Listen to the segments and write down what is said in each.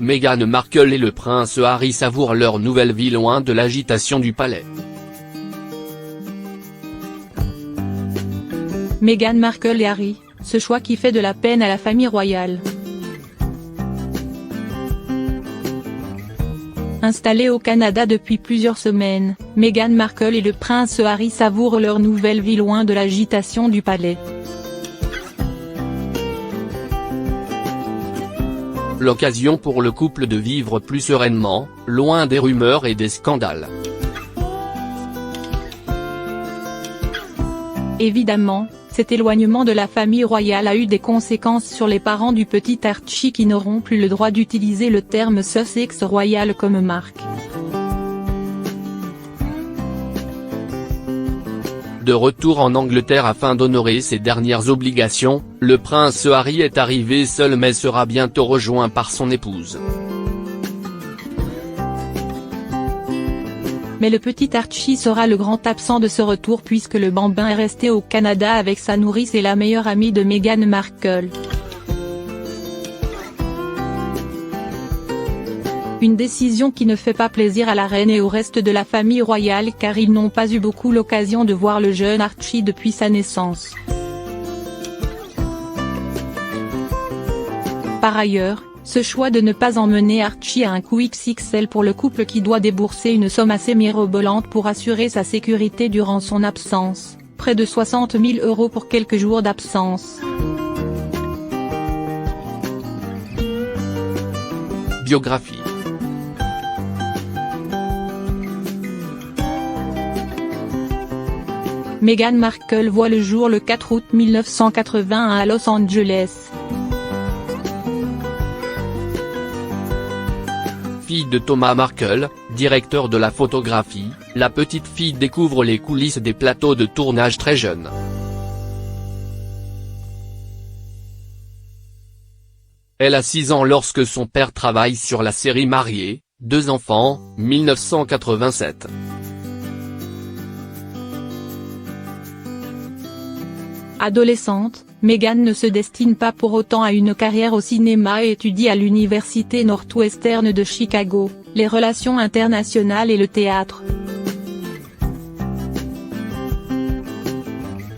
Meghan Markle et le prince Harry savourent leur nouvelle vie loin de l'agitation du palais. Meghan Markle et Harry, ce choix qui fait de la peine à la famille royale. Installés au Canada depuis plusieurs semaines, Meghan Markle et le prince Harry savourent leur nouvelle vie loin de l'agitation du palais. L'occasion pour le couple de vivre plus sereinement, loin des rumeurs et des scandales. Évidemment, cet éloignement de la famille royale a eu des conséquences sur les parents du petit Archie qui n'auront plus le droit d'utiliser le terme Sussex royal comme marque. De retour en Angleterre afin d'honorer ses dernières obligations, le prince Harry est arrivé seul mais sera bientôt rejoint par son épouse. Mais le petit Archie sera le grand absent de ce retour puisque le bambin est resté au Canada avec sa nourrice et la meilleure amie de Meghan Markle. Une décision qui ne fait pas plaisir à la reine et au reste de la famille royale car ils n'ont pas eu beaucoup l'occasion de voir le jeune Archie depuis sa naissance. Par ailleurs, ce choix de ne pas emmener Archie a un coût XXL pour le couple qui doit débourser une somme assez mirobolante pour assurer sa sécurité durant son absence, près de 60 000 € pour quelques jours d'absence. Biographie. Meghan Markle voit le jour le 4 août 1981 à Los Angeles. Fille de Thomas Markle, directeur de la photographie, la petite fille découvre les coulisses des plateaux de tournage très jeune. Elle a 6 ans lorsque son père travaille sur la série Mariés, 2 enfants, 1987. Adolescente, Meghan ne se destine pas pour autant à une carrière au cinéma et étudie à l'université Northwestern de Chicago, les relations internationales et le théâtre.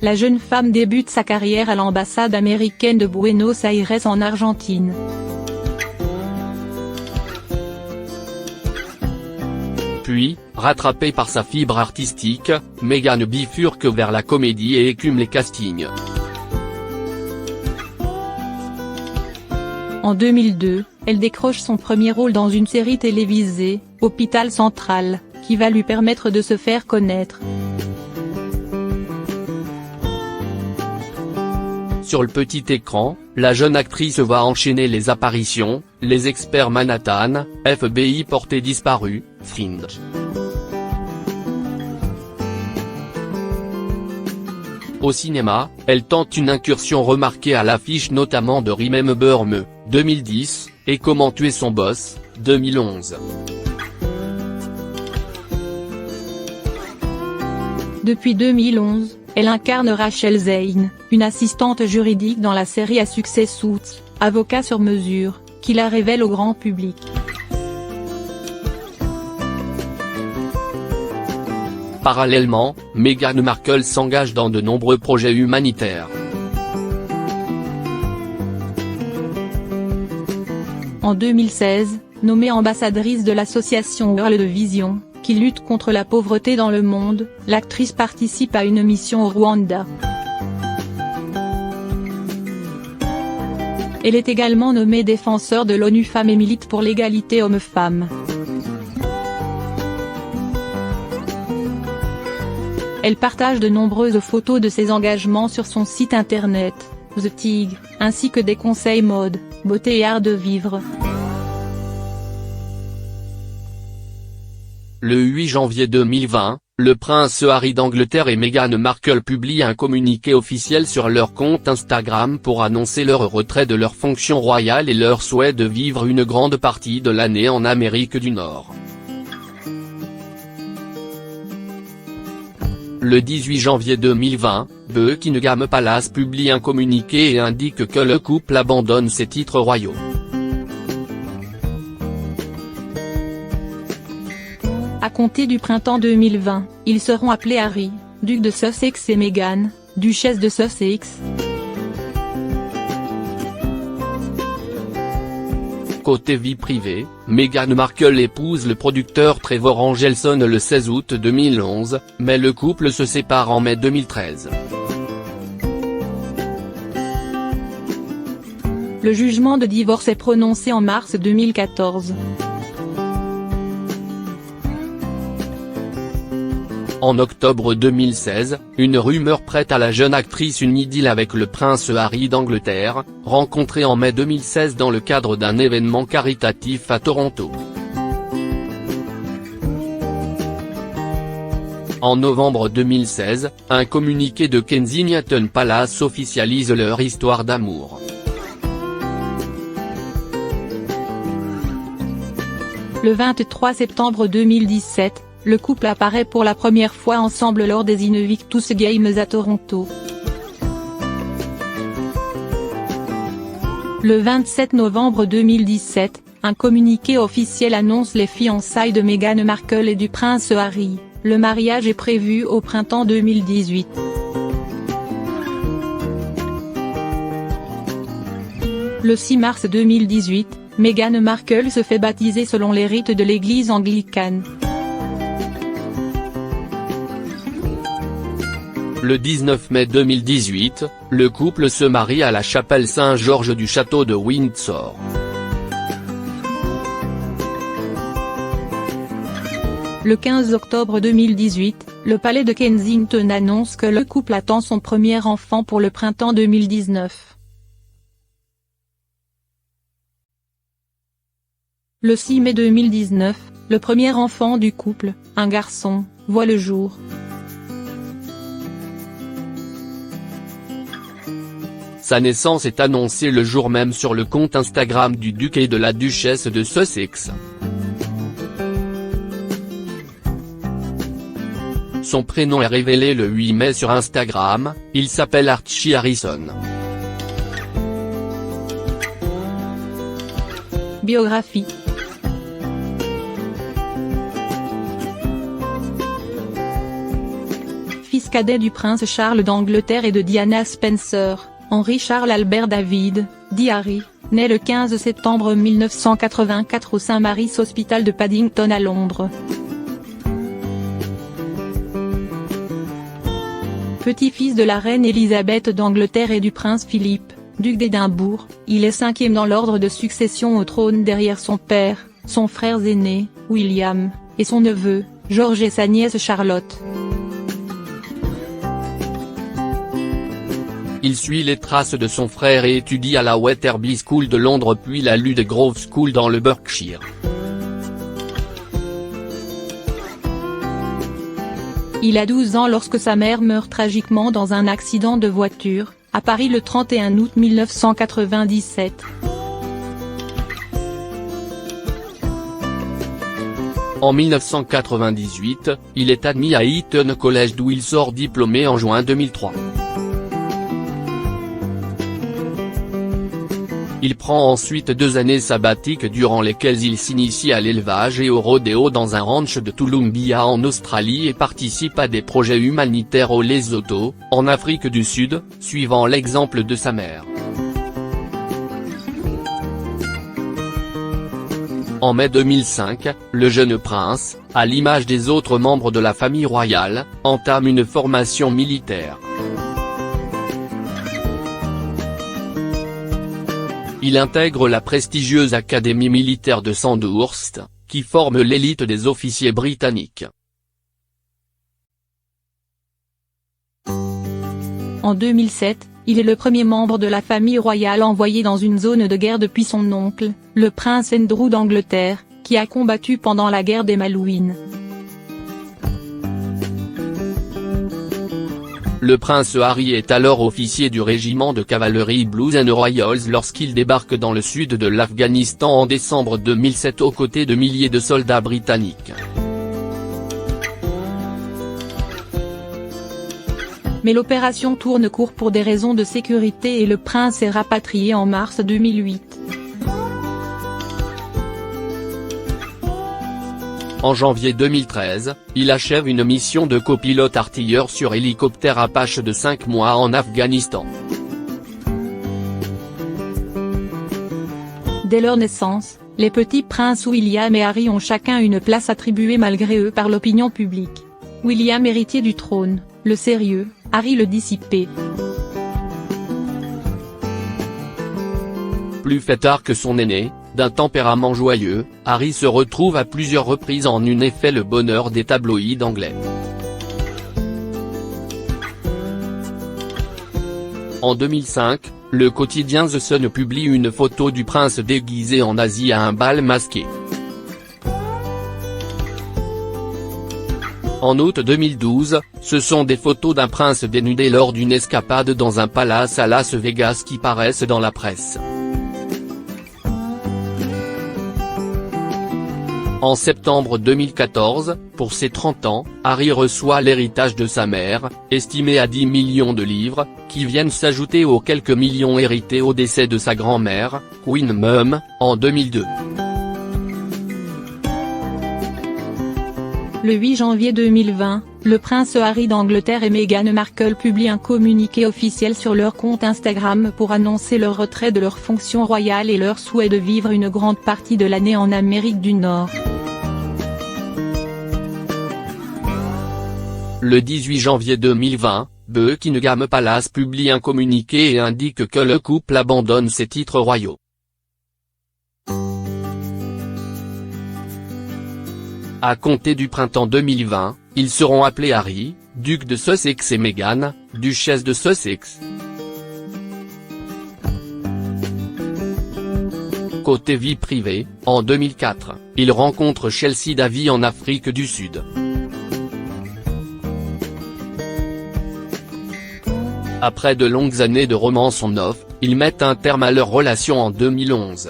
La jeune femme débute sa carrière à l'ambassade américaine de Buenos Aires en Argentine. Puis, rattrapée par sa fibre artistique, Meghan bifurque vers la comédie et écume les castings. En 2002, elle décroche son premier rôle dans une série télévisée, Hôpital Central, qui va lui permettre de se faire connaître. Sur le petit écran, la jeune actrice va enchaîner les apparitions, Les Experts Manhattan, FBI porté disparu, Fringe. Au cinéma, elle tente une incursion remarquée à l'affiche notamment de Remember Me, 2010, et Comment tuer son boss, 2011. Depuis 2011, elle incarne Rachel Zane, une assistante juridique dans la série à succès Suits, Avocat sur mesure, qui la révèle au grand public. Parallèlement, Meghan Markle s'engage dans de nombreux projets humanitaires. En 2016, nommée ambassadrice de l'association World Vision, qui lutte contre la pauvreté dans le monde, l'actrice participe à une mission au Rwanda. Elle est également nommée défenseur de l'ONU Femmes et milite pour l'égalité hommes-femmes. Elle partage de nombreuses photos de ses engagements sur son site internet, The Tigre, ainsi que des conseils mode, beauté et art de vivre. Le 8 janvier 2020, le prince Harry d'Angleterre et Meghan Markle publient un communiqué officiel sur leur compte Instagram pour annoncer leur retrait de leur fonction royale et leur souhait de vivre une grande partie de l'année en Amérique du Nord. Le 18 janvier 2020, Buckingham Palace publie un communiqué et indique que le couple abandonne ses titres royaux. À compter du printemps 2020, ils seront appelés Harry, duc de Sussex et Meghan, duchesse de Sussex. Côté vie privée, Meghan Markle épouse le producteur Trevor Angelson le 16 août 2011, mais le couple se sépare en mai 2013. Le jugement de divorce est prononcé en mars 2014. En octobre 2016, une rumeur prête à la jeune actrice une idylle avec le prince Harry d'Angleterre, rencontré en mai 2016 dans le cadre d'un événement caritatif à Toronto. En novembre 2016, un communiqué de Kensington Palace officialise leur histoire d'amour. Le 23 septembre 2017, le couple apparaît pour la première fois ensemble lors des Invictus Games à Toronto. Le 27 novembre 2017, un communiqué officiel annonce les fiançailles de Meghan Markle et du prince Harry. Le mariage est prévu au printemps 2018. Le 6 mars 2018, Meghan Markle se fait baptiser selon les rites de l'église anglicane. Le 19 mai 2018, le couple se marie à la chapelle Saint-Georges du château de Windsor. Le 15 octobre 2018, le palais de Kensington annonce que le couple attend son premier enfant pour le printemps 2019. Le 6 mai 2019, le premier enfant du couple, un garçon, voit le jour. Sa naissance est annoncée le jour même sur le compte Instagram du duc et de la duchesse de Sussex. Son prénom est révélé le 8 mai sur Instagram, il s'appelle Archie Harrison. Biographie. Fils cadet du prince Charles d'Angleterre et de Diana Spencer, Henry Charles Albert David, dit Harry, né le 15 septembre 1984 au St Mary's Hospital de Paddington à Londres. Petit-fils de la reine Élisabeth d'Angleterre et du prince Philippe, duc d'Édimbourg, il est 5e dans l'ordre de succession au trône derrière son père, son frère aîné, William, et son neveu, George et sa nièce Charlotte. Il suit les traces de son frère et étudie à la Wetherby School de Londres puis la Ludgrove School dans le Berkshire. Il a 12 ans lorsque sa mère meurt tragiquement dans un accident de voiture, à Paris le 31 août 1997. En 1998, il est admis à Eton College d'où il sort diplômé en juin 2003. Il prend ensuite 2 années sabbatiques durant lesquelles il s'initie à l'élevage et au rodéo dans un ranch de Toowoomba en Australie et participe à des projets humanitaires au Lesotho, en Afrique du Sud, suivant l'exemple de sa mère. En mai 2005, le jeune prince, à l'image des autres membres de la famille royale, entame une formation militaire. Il intègre la prestigieuse Académie militaire de Sandhurst, qui forme l'élite des officiers britanniques. En 2007, il est le premier membre de la famille royale envoyé dans une zone de guerre depuis son oncle, le prince Andrew d'Angleterre, qui a combattu pendant la guerre des Malouines. Le prince Harry est alors officier du régiment de cavalerie Blues and Royals lorsqu'il débarque dans le sud de l'Afghanistan en décembre 2007 aux côtés de milliers de soldats britanniques. Mais l'opération tourne court pour des raisons de sécurité et le prince est rapatrié en mars 2008. En janvier 2013, il achève une mission de copilote artilleur sur hélicoptère Apache de 5 mois en Afghanistan. Dès leur naissance, les petits princes William et Harry ont chacun une place attribuée malgré eux par l'opinion publique. William héritier du trône, le sérieux, Harry le dissipé. Plus fêtard que son aîné, d'un tempérament joyeux, Harry se retrouve à plusieurs reprises en une et fait le bonheur des tabloïds anglais. En 2005, le quotidien The Sun publie une photo du prince déguisé en Asie à un bal masqué. En août 2012, ce sont des photos d'un prince dénudé lors d'une escapade dans un palace à Las Vegas qui paraissent dans la presse. En septembre 2014, pour ses 30 ans, Harry reçoit l'héritage de sa mère, estimé à 10 millions de livres, qui viennent s'ajouter aux quelques millions hérités au décès de sa grand-mère, Queen Mum, en 2002. Le 8 janvier 2020, le prince Harry d'Angleterre et Meghan Markle publient un communiqué officiel sur leur compte Instagram pour annoncer leur retrait de leurs fonctions royales et leur souhait de vivre une grande partie de l'année en Amérique du Nord. Le 18 janvier 2020, Buckingham Palace publie un communiqué et indique que le couple abandonne ses titres royaux. À compter du printemps 2020, ils seront appelés Harry, duc de Sussex et Meghan, duchesse de Sussex. Côté vie privée, en 2004, il rencontre Chelsea Davy en Afrique du Sud. Après de longues années de romance en off, ils mettent un terme à leur relation en 2011.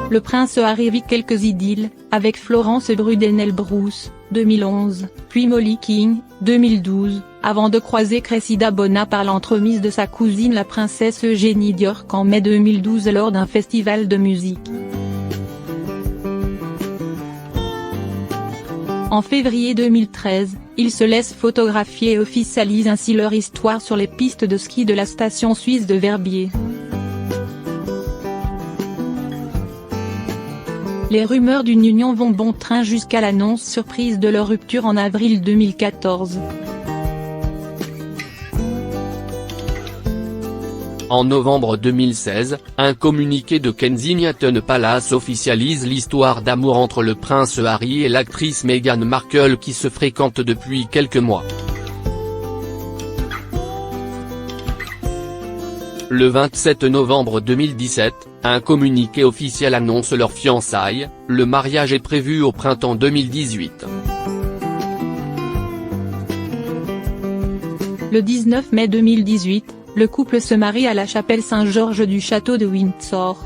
Le prince Harry vit quelques idylles, avec Florence Brudenell-Bruce, 2011, puis Molly King, 2012, avant de croiser Cressida Bona par l'entremise de sa cousine la princesse Eugénie d'York en mai 2012 lors d'un festival de musique. En février 2013, ils se laissent photographier et officialisent ainsi leur histoire sur les pistes de ski de la station suisse de Verbier. Les rumeurs d'une union vont bon train jusqu'à l'annonce surprise de leur rupture en avril 2014. En novembre 2016, un communiqué de Kensington Palace officialise l'histoire d'amour entre le prince Harry et l'actrice Meghan Markle qui se fréquentent depuis quelques mois. Le 27 novembre 2017, un communiqué officiel annonce leur fiançailles, le mariage est prévu au printemps 2018. Le 19 mai 2018, le couple se marie à la chapelle Saint-Georges du château de Windsor.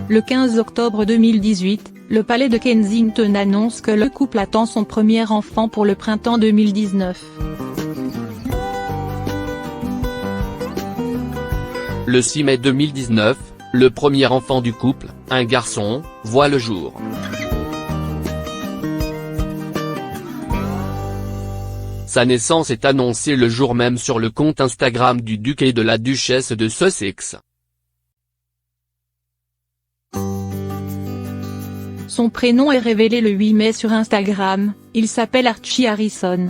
Le 15 octobre 2018, le palais de Kensington annonce que le couple attend son premier enfant pour le printemps 2019. Le 6 mai 2019, le premier enfant du couple, un garçon, voit le jour. Sa naissance est annoncée le jour même sur le compte Instagram du duc et de la duchesse de Sussex. Son prénom est révélé le 8 mai sur Instagram, il s'appelle Archie Harrison.